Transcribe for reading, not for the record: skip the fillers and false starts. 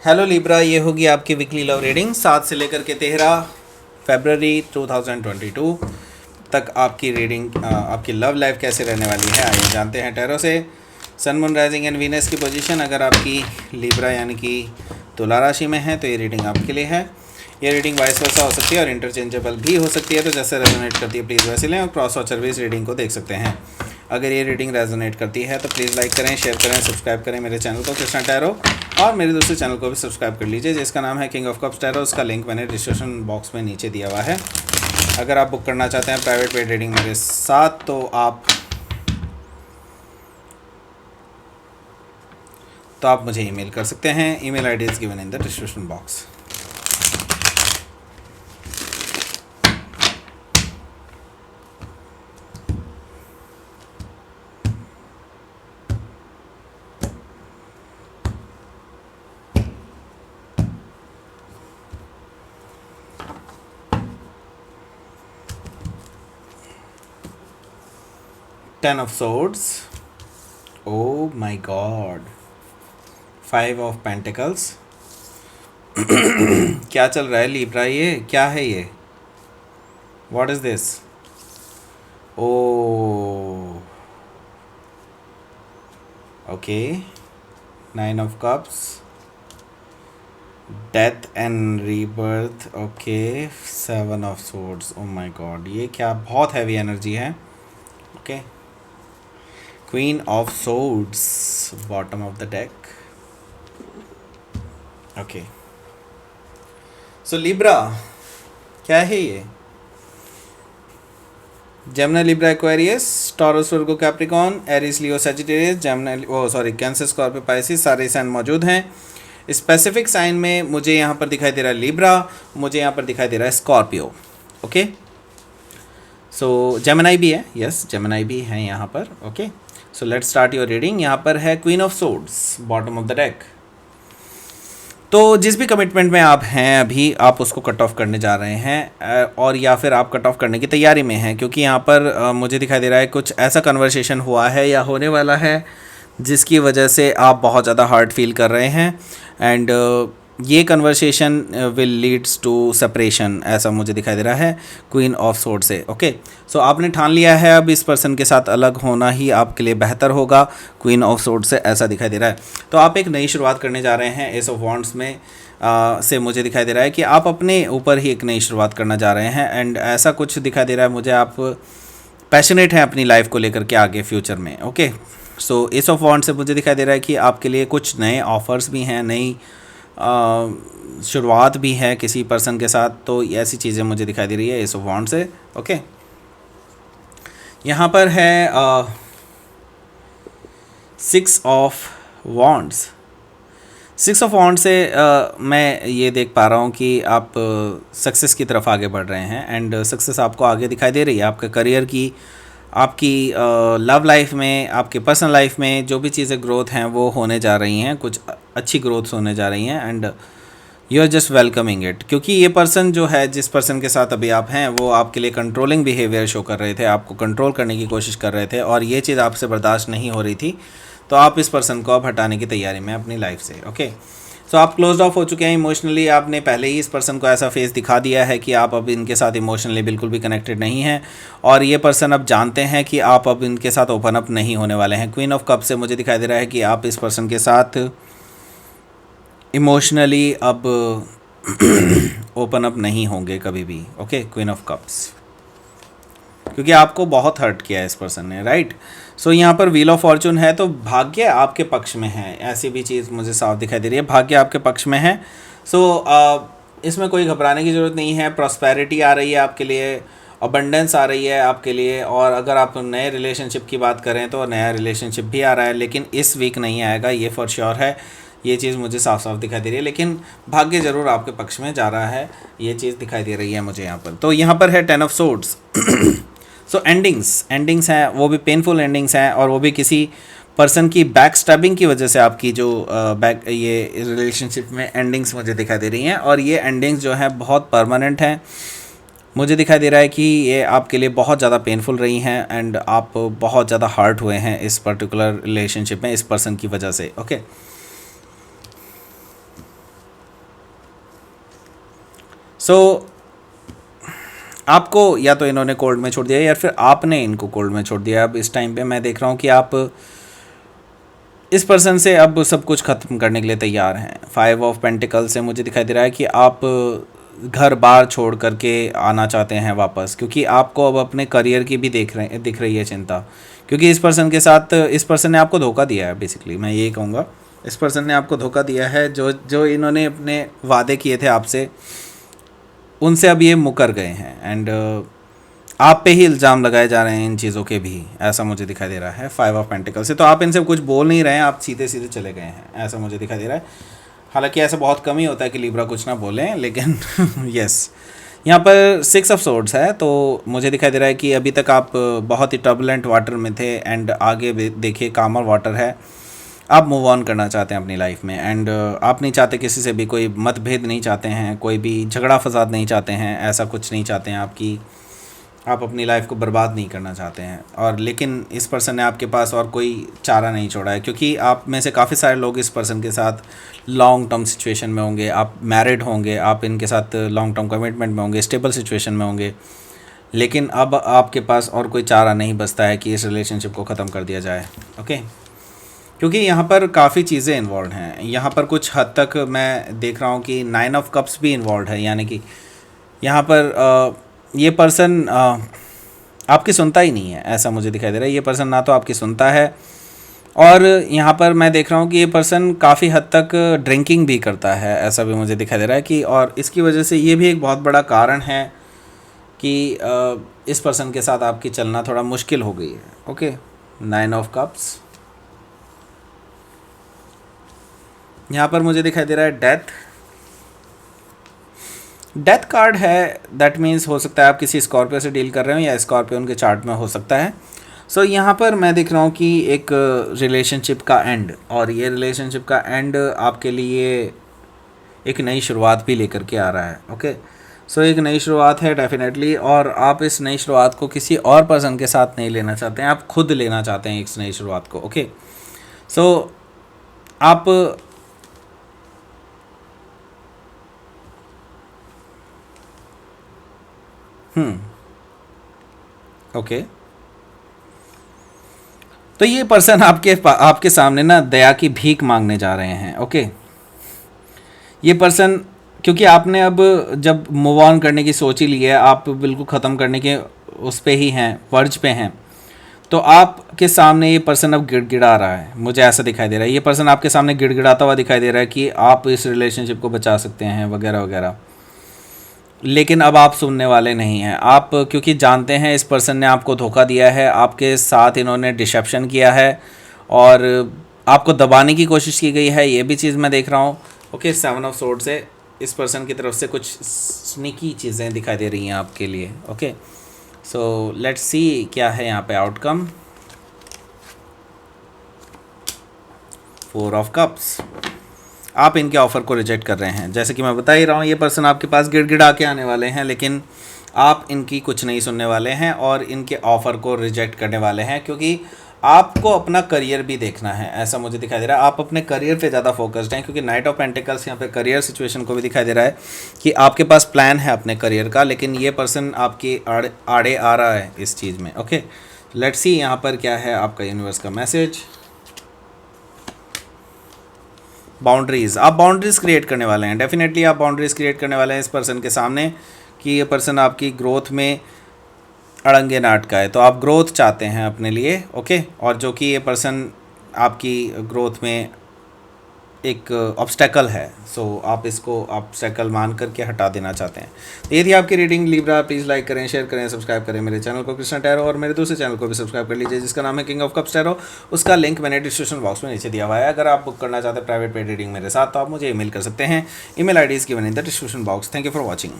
Hello Libra, ये होगी आपकी वीकली लव रीडिंग 7 से लेकर के 13 फरवरी 2022 तक। आपकी रीडिंग आपकी लव लाइफ कैसे रहने वाली है, आइए जानते हैं टैरो से। Sun moon rising and Venus की पोजीशन अगर आपकी लिब्रा यानी कि तुला राशि में है तो ये रीडिंग आपके लिए है। ये रीडिंग वाइस वर्सा हो सकती है और इंटरचेंजेबल भी हो सकती है, तो जैसे रेजोनेट करती है प्लीज़ वैसे लें और क्रॉस वाचर भी इस रीडिंग को देख सकते हैं। अगर ये रीडिंग रेजोनेट करती है तो प्लीज़ लाइक करें, शेयर करें, सब्सक्राइब करें मेरे चैनल को कृष्णा टैरो, और मेरे दूसरे चैनल को भी सब्सक्राइब कर लीजिए जिसका नाम है किंग ऑफ कप्स टैरो। उसका लिंक मैंने डिस्क्रिप्शन बॉक्स में नीचे दिया हुआ है। अगर आप बुक करना चाहते हैं प्राइवेट पेड रीडिंग मेरे साथ तो आप मुझे ईमेल कर सकते हैं। Email ID is given in the description box. Ten of Swords, oh my god, Five of Pentacles। क्या चल रहा है लिब्रा, ये क्या है ये? What is this? Oh, okay, Nine of Cups, Death and Rebirth, okay, Seven of Swords, oh my god, ये क्या बहुत हैवी एनर्जी है। Okay, Queen of Swords, bottom of the deck। Okay, so Libra क्या है ये? Gemini, Libra, Aquarius, Taurus, Virgo, Capricorn, Aries, Leo, Sagittarius, Gemini Cancer, Scorpio, Pisces, सारे sign मौजूद हैं। स्पेसिफिक साइन में मुझे यहाँ पर दिखाई दे रहा है लिब्रा, मुझे यहाँ पर दिखाई दे रहा है स्कॉर्पियो। ओके, सो जेमिनी भी है, यस जेमिनी भी है यहाँ पर। Okay, so let's start your reading. यहाँ पर है queen of swords, bottom of the deck. तो जिस भी कमिटमेंट में आप हैं अभी, आप उसको कट ऑफ करने जा रहे हैं और या फिर आप कट ऑफ करने की तैयारी में हैं, क्योंकि यहाँ पर मुझे दिखाई दे रहा है कुछ ऐसा कन्वर्सेशन हुआ है या होने वाला है जिसकी वजह से आप बहुत ज़्यादा हर्ट फील कर रहे हैं एंड ये conversation will leads to separation, ऐसा मुझे दिखाई दे रहा है क्वीन ऑफ सोर्ड से। ओके, सो आपने ठान लिया है अब इस पर्सन के साथ अलग होना ही आपके लिए बेहतर होगा क्वीन ऑफ सोर्ड से, ऐसा दिखाई दे रहा है। तो आप एक नई शुरुआत करने जा रहे हैं एस ऑफ वॉन्ड्स में से मुझे दिखाई दे रहा है कि आप अपने ऊपर ही एक नई शुरुआत करना जा रहे हैं एंड ऐसा कुछ दिखाई दे रहा है मुझे, आप पैशनेट हैं अपनी लाइफ को लेकर के आगे फ्यूचर में। Okay, so S of wands से मुझे दिखाई दे रहा है कि आपके लिए कुछ नए ऑफर्स भी हैं, नई शुरुआत भी है किसी पर्सन के साथ, तो ऐसी चीज़ें मुझे दिखाई दे रही है एस ऑफ वॉन्ड से। ओके, यहाँ पर है 6 ऑफ वॉन्ड्स। 6 ऑफ वॉन्ड से मैं ये देख पा रहा हूँ कि आप सक्सेस की तरफ आगे बढ़ रहे हैं एंड सक्सेस आपको आगे दिखाई दे रही है। आपके करियर की, आपकी लव लाइफ में, आपके पर्सनल लाइफ में जो भी चीज़ें ग्रोथ हैं वो होने जा रही हैं, कुछ अच्छी ग्रोथ्स होने जा रही हैं and you are just welcoming it. क्योंकि ये पर्सन जो है, जिस पर्सन के साथ अभी आप हैं, वो आपके लिए कंट्रोलिंग बिहेवियर शो कर रहे थे, आपको कंट्रोल करने की कोशिश कर रहे थे और ये चीज़ आपसे बर्दाश्त नहीं हो रही थी, तो आप इस पर्सन को अब हटाने की तैयारी में अपनी लाइफ से। ओके, सो आप क्लोज ऑफ हो चुके हैं इमोशनली। आपने पहले ही इस पर्सन को ऐसा फेस दिखा दिया है कि आप अब इनके साथ इमोशनली बिल्कुल भी कनेक्टेड नहीं हैं और ये पर्सन अब जानते हैं कि आप अब इनके साथ ओपन अप नहीं होने वाले हैं। क्वीन ऑफ कप से मुझे दिखाई दे रहा है कि आप इस पर्सन के साथ इमोशनली अब ओपन अप नहीं होंगे कभी भी। ओके, क्वीन ऑफ कप्स, क्योंकि आपको बहुत हर्ट किया है इस पर्सन ने, राइट। सो यहाँ पर व्हील ऑफ फॉर्चून है, तो भाग्य आपके पक्ष में है, ऐसी भी चीज़ मुझे साफ दिखाई दे रही है, भाग्य आपके पक्ष में है। सो इसमें कोई घबराने की ज़रूरत नहीं है। प्रॉस्पेरिटी आ रही है आपके लिए, अबंडेंस आ रही है आपके लिए, और अगर आप नए रिलेशनशिप की बात करें तो नया रिलेशनशिप भी आ रहा है, लेकिन इस वीक नहीं आएगा, ये फॉर श्योर है। ये चीज़ मुझे साफ साफ दिखाई दे रही है, लेकिन भाग्य ज़रूर आपके पक्ष में जा रहा है, ये चीज़ दिखाई दे रही है मुझे यहाँ पर। तो यहाँ पर है 10 ऑफ सोर्ड्स। सो एंडिंग्स हैं, वो भी पेनफुल एंडिंग्स हैं, और वो भी किसी पर्सन की बैक स्टैबिंग की वजह से आपकी जो ये रिलेशनशिप में एंडिंग्स मुझे दिखाई दे रही हैं, और ये एंडिंग्स जो हैं बहुत परमानेंट हैं। मुझे दिखाई दे रहा है कि ये आपके लिए बहुत ज़्यादा पेनफुल रही हैं एंड आप बहुत ज़्यादा हर्ट हुए हैं इस पर्टिकुलर रिलेशनशिप में इस पर्सन की वजह से। ओके, सो आपको या तो इन्होंने कोल्ड में छोड़ दिया या फिर आपने इनको कोल्ड में छोड़ दिया। अब इस टाइम पे मैं देख रहा हूँ कि आप इस पर्सन से अब सब कुछ ख़त्म करने के लिए तैयार हैं। 5 ऑफ पेंटिकल से मुझे दिखाई दे रहा है कि आप घर बार छोड़ करके आना चाहते हैं वापस, क्योंकि आपको अब अपने करियर की भी दिख रही है चिंता, क्योंकि इस पर्सन के साथ इस पर्सन ने आपको धोखा दिया है। बेसिकली मैं यही कहूँगा, इस पर्सन ने आपको धोखा दिया है। जो इन्होंने अपने वादे किए थे आपसे, उनसे अब ये मुकर गए हैं एंड आप पे ही इल्ज़ाम लगाए जा रहे हैं इन चीज़ों के भी, ऐसा मुझे दिखाई दे रहा है 5 ऑफ पेंटिकल से। तो आप इनसे कुछ बोल नहीं रहे हैं, आप सीधे सीधे चले गए हैं, ऐसा मुझे दिखाई दे रहा है। हालांकि ऐसा बहुत कम ही होता है कि लिब्रा कुछ ना बोलें, लेकिन यस यहाँ पर 6 ऑफ सोर्ड्स है। तो मुझे दिखाई दे रहा है कि अभी तक आप बहुत ही टर्बुलेंट वाटर में थे एंड आगे देखिए कामर वाटर है। आप मूव ऑन करना चाहते हैं अपनी लाइफ में एंड आप नहीं चाहते किसी से भी कोई मतभेद नहीं चाहते हैं, कोई भी झगड़ा फसाद नहीं चाहते हैं, ऐसा कुछ नहीं चाहते हैं आपकी, आप अपनी लाइफ को बर्बाद नहीं करना चाहते हैं। और लेकिन इस पर्सन ने आपके पास और कोई चारा नहीं छोड़ा है, क्योंकि आप में से काफ़ी सारे लोग इस पर्सन के साथ लॉन्ग टर्म सिचुएशन में होंगे, आप मैरिड होंगे, आप इनके साथ लॉन्ग टर्म कमिटमेंट में होंगे, स्टेबल सिचुएशन में होंगे, लेकिन अब आपके पास और कोई चारा नहीं बचता है कि इस रिलेशनशिप को ख़त्म कर दिया जाए। ओके, क्योंकि यहाँ पर काफ़ी चीज़ें इन्वॉल्व हैं। यहाँ पर कुछ हद तक मैं देख रहा हूँ कि 9 ऑफ कप्स भी इन्वॉल्व है, यानी कि यहाँ पर ये पर्सन आपकी सुनता ही नहीं है, ऐसा मुझे दिखाई दे रहा है। ये पर्सन ना तो आपकी सुनता है, और यहाँ पर मैं देख रहा हूँ कि ये पर्सन काफ़ी हद तक ड्रिंकिंग भी करता है, ऐसा भी मुझे दिखाई दे रहा है कि, और इसकी वजह से ये भी एक बहुत बड़ा कारण है कि इस पर्सन के साथ आपकी चलना थोड़ा मुश्किल हो गई है। Okay, 9 of cups. यहाँ पर मुझे दिखाई दे रहा है डेथ कार्ड है। दैट मीन्स हो सकता है आप किसी स्कॉर्पियो से डील कर रहे हो या स्कॉर्पियो उनके चार्ट में हो सकता है। सो यहाँ पर मैं देख रहा हूँ कि एक रिलेशनशिप का एंड, और ये रिलेशनशिप का एंड आपके लिए एक नई शुरुआत भी लेकर के आ रहा है। ओके, सो एक नई शुरुआत है डेफिनेटली, और आप इस नई शुरुआत को किसी और पर्सन के साथ नहीं लेना चाहते हैं, आप खुद लेना चाहते हैं इस नई शुरुआत को। ओके, सो आप ओके, तो ये पर्सन आपके सामने ना दया की भीख मांगने जा रहे हैं। ओके, ये पर्सन, क्योंकि आपने अब जब मूव ऑन करने की सोच ही ली है, आप बिल्कुल ख़त्म करने के उस पे ही हैं, वर्ज पे हैं, तो आपके सामने ये पर्सन अब गिड़गिड़ा रहा है, मुझे ऐसा दिखाई दे रहा है। ये पर्सन आपके सामने गिड़गिड़ाता हुआ दिखाई दे रहा है कि आप इस रिलेशनशिप को बचा सकते हैं वगैरह वगैरह, लेकिन अब आप सुनने वाले नहीं हैं। आप क्योंकि जानते हैं इस पर्सन ने आपको धोखा दिया है, आपके साथ इन्होंने डिसेप्शन किया है और आपको दबाने की कोशिश की गई है, ये भी चीज़ मैं देख रहा हूँ। ओके, 7 ऑफ सोर्ड से इस पर्सन की तरफ से कुछ स्नीकी चीज़ें दिखाई दे रही हैं आपके लिए। ओके, सो लेट्स सी क्या है यहाँ पे आउटकम। 4 of cups. आप इनके ऑफ़र को रिजेक्ट कर रहे हैं। जैसे कि मैं बता ही रहा हूँ, ये पर्सन आपके पास गिड़गिड़ा के आने वाले हैं, लेकिन आप इनकी कुछ नहीं सुनने वाले हैं और इनके ऑफ़र को रिजेक्ट करने वाले हैं, क्योंकि आपको अपना करियर भी देखना है, ऐसा मुझे दिखाई दे रहा है। आप अपने करियर पे ज़्यादा फोकस्ड हैं, क्योंकि नाइट ऑफ पेंटिकल्स यहाँ पे करियर सिचुएशन को भी दिखाई दे रहा है कि आपके पास प्लान है अपने करियर का, लेकिन ये पर्सन आपके आड़े आ रहा है इस चीज़ में। ओके, लेट्स सी यहाँ पर क्या है आपका यूनिवर्स का मैसेज। बाउंड्रीज़, आप बाउंड्रीज़ क्रिएट करने वाले हैं, डेफिनेटली आप बाउंड्रीज़ क्रिएट करने वाले हैं इस पर्सन के सामने कि ये पर्सन आपकी ग्रोथ में अड़ंगे ना अटकाए। तो आप ग्रोथ चाहते हैं अपने लिए। ओके, और जो कि ये पर्सन आपकी ग्रोथ में एक ऑब्स्टेकल है, सो आप इसको ऑब्स्टेकल मान करके हटा देना चाहते हैं। तो ये थी आपकी रीडिंग लिब्रा। प्लीज़ लाइक करें, शेयर करें, सब्सक्राइब करें मेरे चैनल को कृष्णा टैरो, और मेरे दूसरे चैनल को भी सब्सक्राइब कर लीजिए जिसका नाम है किंग ऑफ कप्स टैरो। उसका लिंक मैंने डिस्क्रिप्शन बॉक्स में नीचे दिया हुआ है। अगर आप बुक करना चाहते हैं प्राइवेट पेड रीडिंग मेरे साथ, तो आप मुझे ईमेल कर सकते हैं। Email ID is given in the description box. Thank you for watching.